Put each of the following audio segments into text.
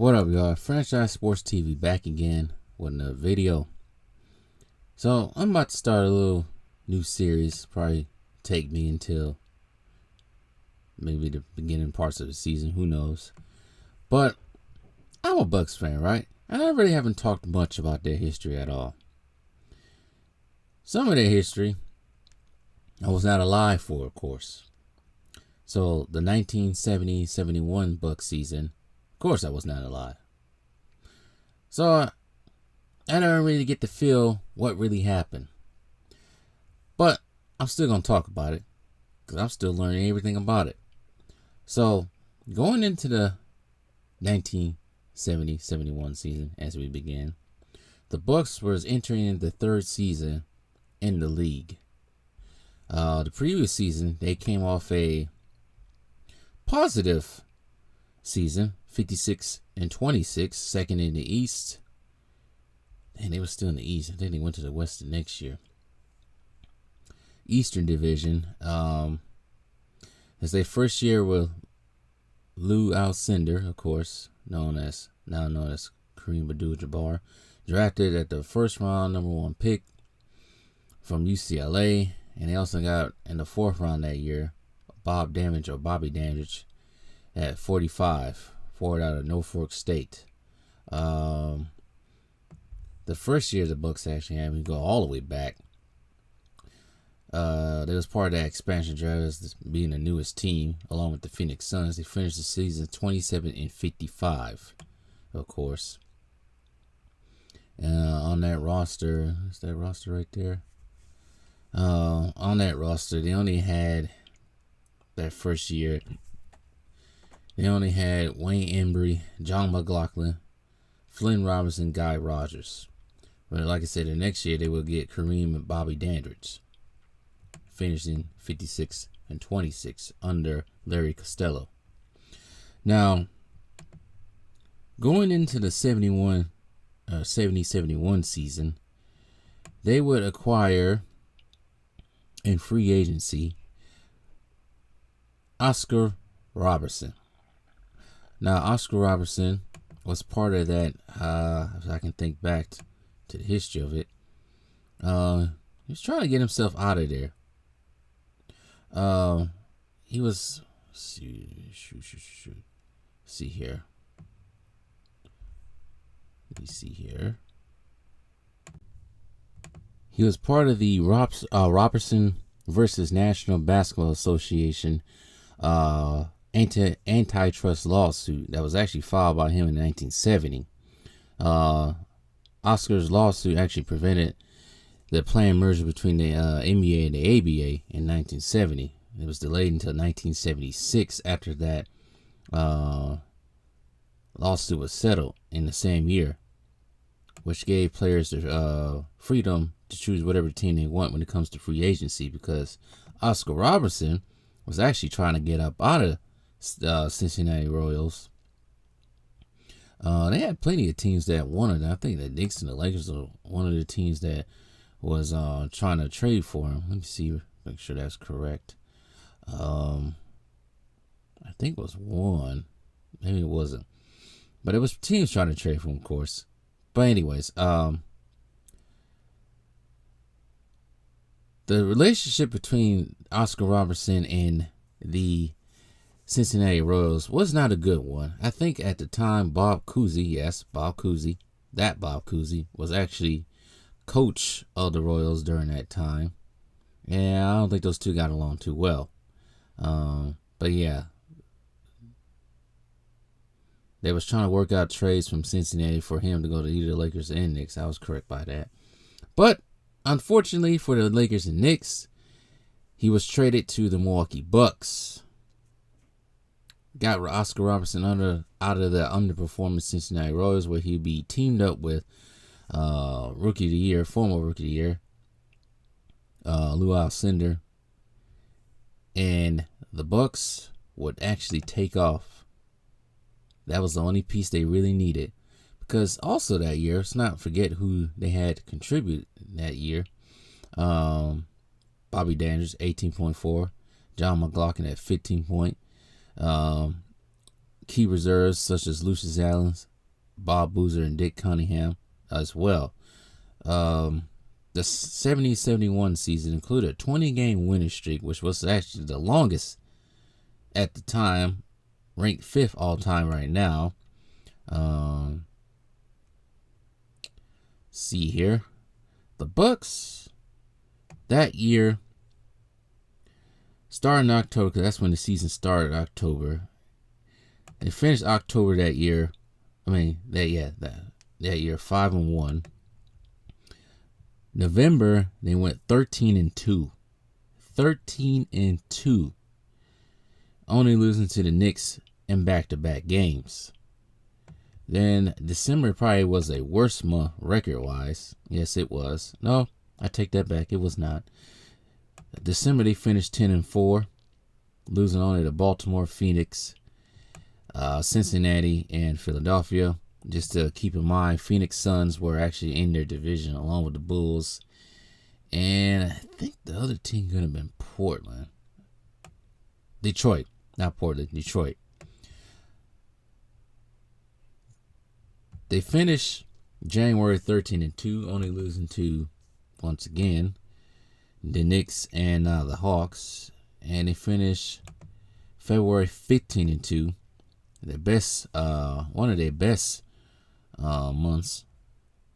What up, y'all? Franchise Sports TV back again with another video. So I'm about to start a little new series. Probably take me until maybe the beginning parts of the season. Who knows? But I'm a Bucks fan, right? And I really haven't talked much about their history at all. Some of their history I was not alive for, of course. So the 1970-71 Bucks season, of course I was not alive. So I don't really get to feel what really happened. But I'm still going to talk about it because I'm still learning everything about it. So going into the 1970-71 season as we began, the Bucks was entering the third season in the league. The previous season, they came off a positive season, 56-26, second in the East. And they were still in the East. I think they went to the West the next year. Eastern Division. As their first year with Lou Alcindor, of course, now known as Kareem Abdul-Jabbar, drafted at the first round, number 1 pick from UCLA. And they also got in the 4th round that year, Bobby Dandridge at 45, forward out of Norfolk State. The first year the Bucks actually had, we go all the way back. They was part of that expansion draft as being the newest team, along with the Phoenix Suns. They finished the season 27-55, of course. On that roster, is that roster right there? On that roster, they only had that first year. They only had Wayne Embry, John McLaughlin, Flynn Robinson, Guy Rogers. But like I said, the next year they will get Kareem and Bobby Dandridge, finishing 56-26 under Larry Costello. Now, going into the 70-71 season, they would acquire in free agency Oscar Robertson. Now, Oscar Robertson was part of that, if I can think back to the history of it, he was trying to get himself out of there. He was, see here. Let me see here. He was part of the Robertson versus National Basketball Association antitrust lawsuit that was actually filed by him in 1970. Oscar's lawsuit actually prevented the planned merger between the NBA and the ABA in 1970. It was delayed until 1976 after that lawsuit was settled in the same year, which gave players the freedom to choose whatever team they want when it comes to free agency, because Oscar Robertson was actually trying to get up out of Cincinnati Royals. They had plenty of teams that wanted him. I think the Knicks and the Lakers were one of the teams that was trying to trade for him. Let me see, make sure that's correct. I think it was one. Maybe it wasn't. But it was teams trying to trade for him, of course. But anyways, the relationship between Oscar Robertson and the Cincinnati Royals was not a good one. I think at the time, Bob Cousy was actually coach of the Royals during that time. And I don't think those two got along too well. But yeah, they was trying to work out trades from Cincinnati for him to go to either the Lakers and Knicks. I was correct by that. But unfortunately for the Lakers and Knicks, he was traded to the Milwaukee Bucks. Got Oscar Robertson out of the underperforming Cincinnati Royals, where he'd be teamed up with former Rookie of the Year, Lou Alcindor. And the Bucks would actually take off. That was the only piece they really needed. Because also that year, let's not forget who they had to contribute that year. Bobby Dandridge, 18.4. John McLaughlin at 15 point. key reserves such as Lucius Allen, Bob Boozer, and Dick Cunningham as well. The 70-71 season included a 20-game winning streak, which was actually the longest at the time, ranked 5th all-time right now. See here. The Bucks that year started in October, because that's when the season started, October. They finished October that year. That year 5-1. November they went 13-2. 13-2. Only losing to the Knicks in back-to-back games. Then December probably was a worse month record-wise. Yes, it was. No, I take that back. It was not. December they finished 10-4, losing only to Baltimore, Phoenix, Cincinnati, and Philadelphia. Just to keep in mind, Phoenix Suns were actually in their division along with the Bulls. And I think the other team could have been Portland. Detroit. Not Portland, Detroit. They finished January 13-2, only losing to, once again, the Knicks and the Hawks. And they finished February 15-2. The best, one of their best months,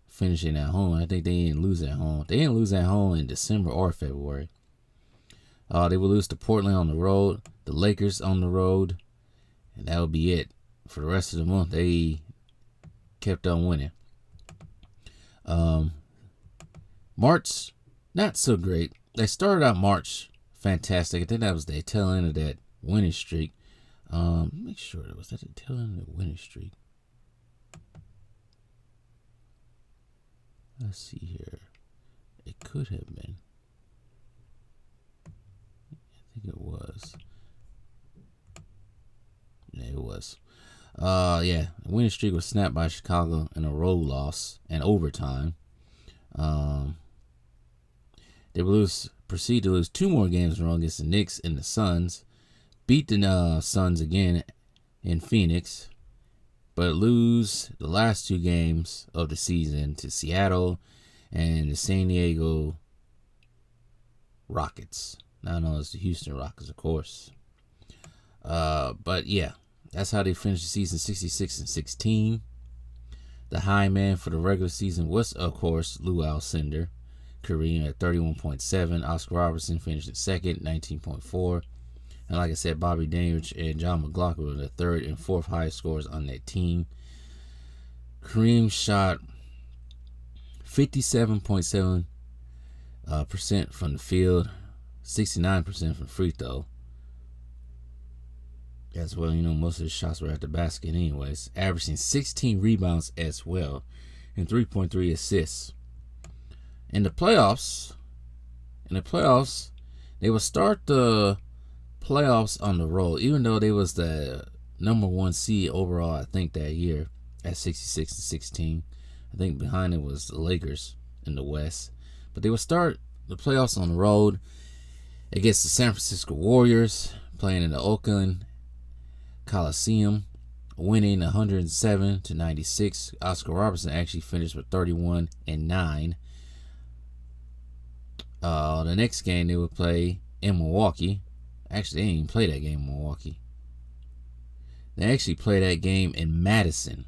finishing at home. I think they didn't lose at home. They didn't lose at home in December or February. They would lose to Portland on the road, the Lakers on the road, and that would be it for the rest of the month. They kept on winning. March, not so great. They started out March fantastic. I think that was the tail end of that winning streak. Make sure that was at the tail end of the winning streak. Let's see here. It could have been. I think it was. Yeah, it was. The winning streak was snapped by Chicago in a road loss and overtime. They would proceed to lose 2 more games in a row against the Knicks and the Suns. Beat the Suns again in Phoenix, but lose the last 2 games of the season to Seattle and the San Diego Rockets. Now known as the Houston Rockets, of course. But yeah, that's how they finished the season, 66-16. The high man for the regular season was, of course, Lou Alcindor, Kareem at 31.7. Oscar Robertson finished at second, 19.4. And like I said, Bobby Dandridge and John McLaughlin were the 3rd and 4th highest scorers on that team. Kareem shot 57.7% from the field, 69% from free throw. As well, most of the shots were at the basket anyways. Averaging 16 rebounds as well and 3.3 assists. In the playoffs, they will start the playoffs on the road, even though they was the number 1 seed overall, I think, that year at 66-16. I think behind it was the Lakers in the West. But they would start the playoffs on the road against the San Francisco Warriors, playing in the Oakland Coliseum, winning 107-96. Oscar Robertson actually finished with 31 and 9. The next game they would play in Milwaukee. Actually, they didn't even play that game in Milwaukee. They actually played that game in Madison.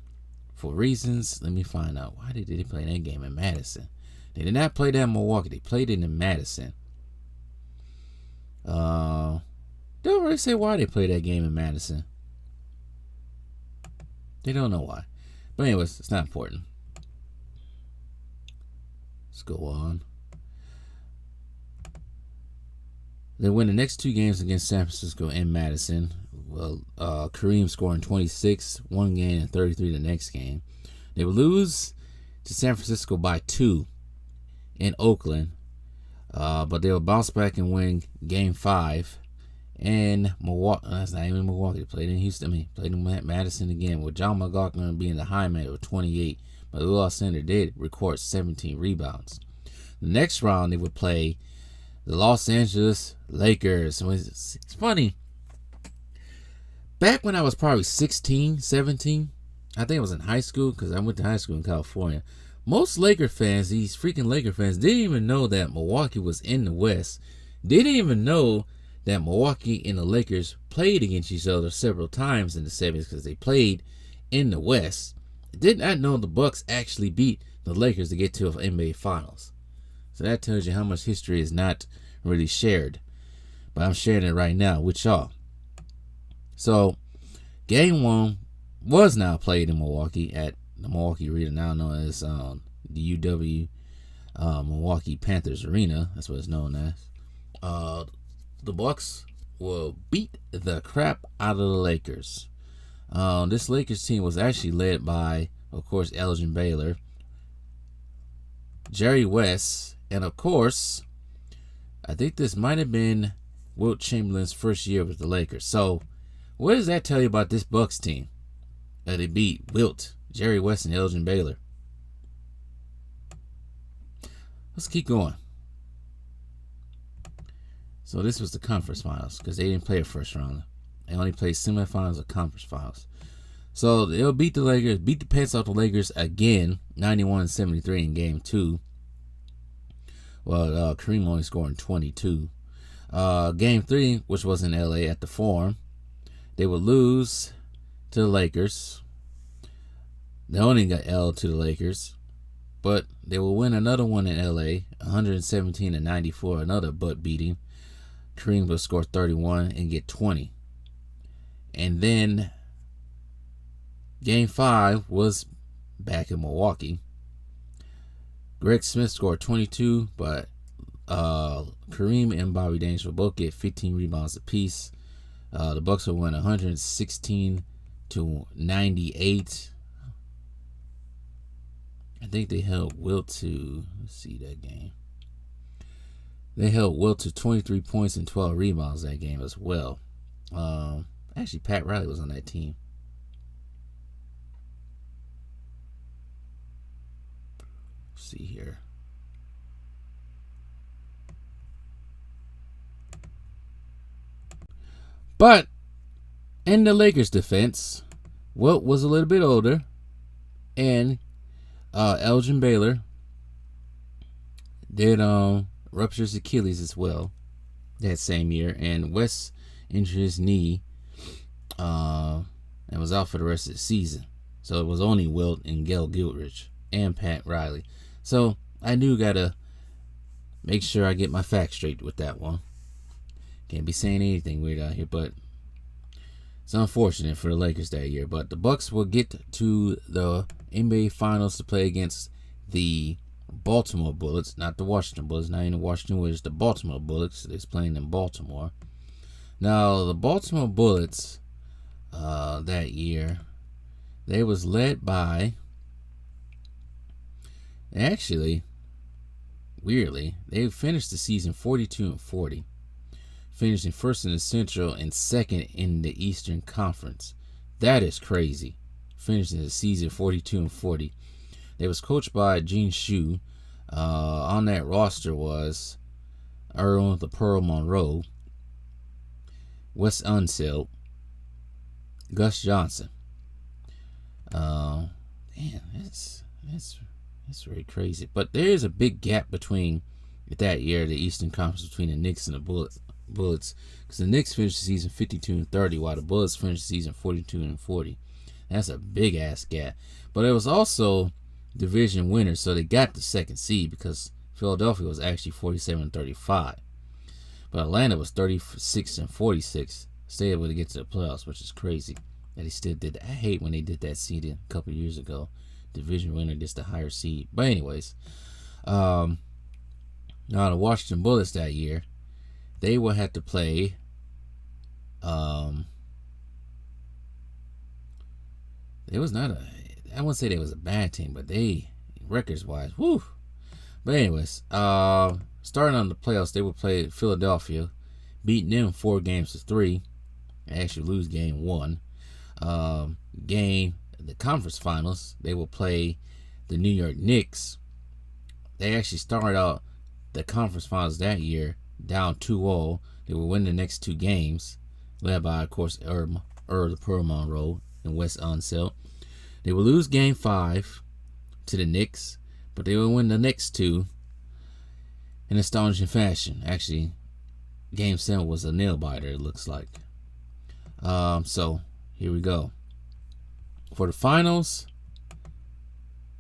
For reasons, let me find out. Why did they play that game in Madison? They did not play that in Milwaukee. They played it in Madison. They don't really say why they played that game in Madison. They don't know why. But anyways, it's not important. Let's go on. They win the next 2 games against San Francisco in Madison. Well, Kareem scoring 26 one game and 33 the next game. They would lose to San Francisco by 2 in Oakland. But they will bounce back and win Game 5 in Milwaukee. That's not even Milwaukee. They played in Houston. Played in Madison again, with John McLaughlin being the high man with 28. But Lou Alcindor did record 17 rebounds. The next round, they would play the Los Angeles Lakers. It's funny. back when I was probably 16, 17, I think I was in high school because I went to high school in California. Most Laker fans, these freaking Laker fans, didn't even know that Milwaukee was in the West. They didn't even know that Milwaukee and the Lakers played against each other several times in the 70s because they played in the West. Did not know the Bucks actually beat the Lakers to get to the NBA Finals. So that tells you how much history is not really shared. But I'm sharing it right now with y'all. So, Game 1 was now played in Milwaukee at the Milwaukee Arena, now known as the UW Milwaukee Panthers Arena. That's what it's known as. The Bucks will beat the crap out of the Lakers. This Lakers team was actually led by, of course, Elgin Baylor, Jerry West, and of course, I think this might have been Wilt Chamberlain's first year with the Lakers. So, what does that tell you about this Bucks team? That they beat Wilt, Jerry West, and Elgin Baylor. Let's keep going. So this was the conference finals because they didn't play a first round. They only played semifinals or conference finals. So they'll beat the Lakers, beat the pants off the Lakers again, 91-73 in Game 2. Well, Kareem only scoring 22. Game 3, which was in LA at the Forum, they would lose to the Lakers. They only got L to the Lakers, but they will win another one in LA, 117-94, another butt beating. Kareem will score 31 and get 20. And then Game 5 was back in Milwaukee. Greg Smith scored 22, but Kareem and Bobby Daines will both get 15 rebounds apiece. The Bucks will win 116-98. I think they held Wilt to, let's see that game. They held Wilt to 23 points and 12 rebounds that game as well. Actually, Pat Riley was on that team. Let's see here. But in the Lakers' defense, Wilt was a little bit older, and Elgin Baylor did rupture his Achilles as well that same year, and West injured his knee and was out for the rest of the season. So it was only Wilt and Gail Gilchrist and Pat Riley. So I do gotta make sure I get my facts straight with that one. Can't be saying anything weird out here, but it's unfortunate for the Lakers that year. But the Bucks will get to the NBA Finals to play against the Baltimore Bullets, not the Washington Bullets, not even the Washington Wizards, the Baltimore Bullets. They're playing in Baltimore. Now, the Baltimore Bullets that year, they was led by, actually, weirdly, they finished the season 42-40. Finishing first in the Central and second in the Eastern Conference. That is crazy. Finishing the season 42-40. They was coached by Gene Shue. On that roster was Earl the Pearl Monroe, Wes Unseld, Gus Johnson. That's very crazy. But there is a big gap between that year, the Eastern Conference, between the Knicks and the Bullets, because the Knicks finished the season 52-30, while the Bullets finished the season 42-40. That's a big ass gap. But it was also division winners, so they got the second seed because Philadelphia was actually 47-35, but Atlanta was 36-46. Stay able to get to the playoffs, which is crazy that he still did that. I hate when they did that seeding a couple years ago. Division winner gets the higher seed. But anyways, now the Washington Bullets that year, they will have to play it was not a, I wouldn't say they was a bad team, but they, records wise, whew. But anyways, starting on the playoffs, they would play Philadelphia, beating them 4-3. They actually lose game 1. The conference finals, they will play the New York Knicks. They actually started out the conference finals that year down 2-0. They will win the next 2 games, led by, of course, the Pearl Monroe in West Onsell. They would lose Game 5 to the Knicks, but they would win the next two in astonishing fashion. Actually, Game 7 was a nail biter, it looks like. So here we go. For the finals,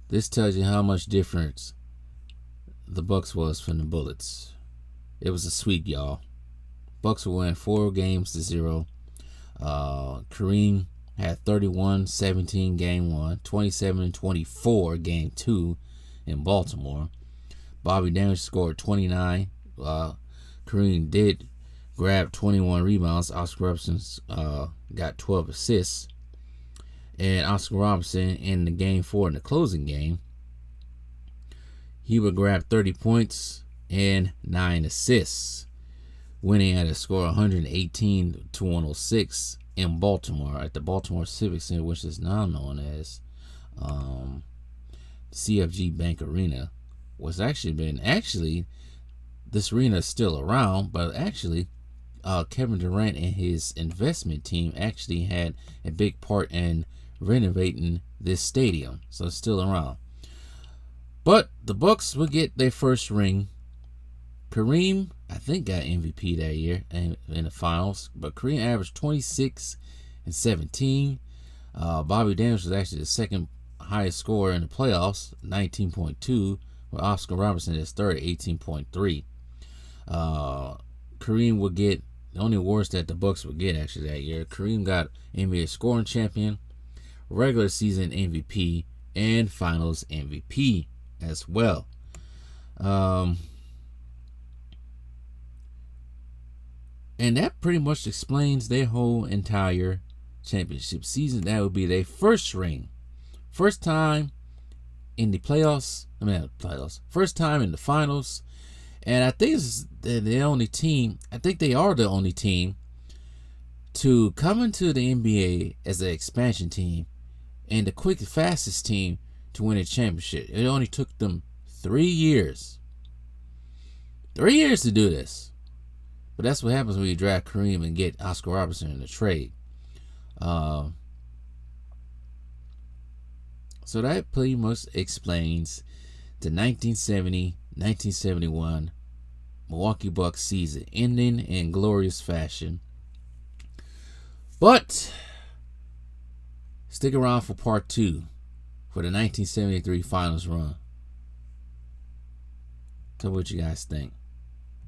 this tells you how much difference the Bucks was from the Bullets. It was a sweep, y'all. Bucks will win 4-0. Kareem had 31-17 Game 1, 27-24 Game 2 in Baltimore. Bobby Daniels scored 29. Kareem did grab 21 rebounds. Oscar Robertson got 12 assists. And Oscar Robertson in the Game 4, in the closing game, he would grab 30 points and 9 assists, winning at a score 118-106 in Baltimore at the Baltimore Civic Center, which is now known as CFG Bank Arena. Was actually this arena is still around, but actually Kevin Durant and his investment team actually had a big part in renovating this stadium, so it's still around. But the Bucks will get their first ring. Kareem, I think, got MVP that year in the finals, but Kareem averaged 26 and 17. Bobby Daniels was actually the second highest scorer in the playoffs, 19.2, with Oscar Robertson is third, 18.3. Kareem would get the only awards that the Bucks would get actually that year. Kareem got NBA scoring champion, regular season MVP, and finals MVP as well. And that pretty much explains their whole entire championship season. That would be their first ring. First time in the playoffs. First time in the finals. And I think they're the only team. I think they are the only team to come into the NBA as an expansion team and the fastest team to win a championship. It only took them 3 years. 3 years to do this. But that's what happens when you draft Kareem and get Oscar Robertson in the trade. So that pretty much explains the 1970-1971 Milwaukee Bucks season ending in glorious fashion. But stick around for part 2 for the 1973 finals run. Tell me what you guys think.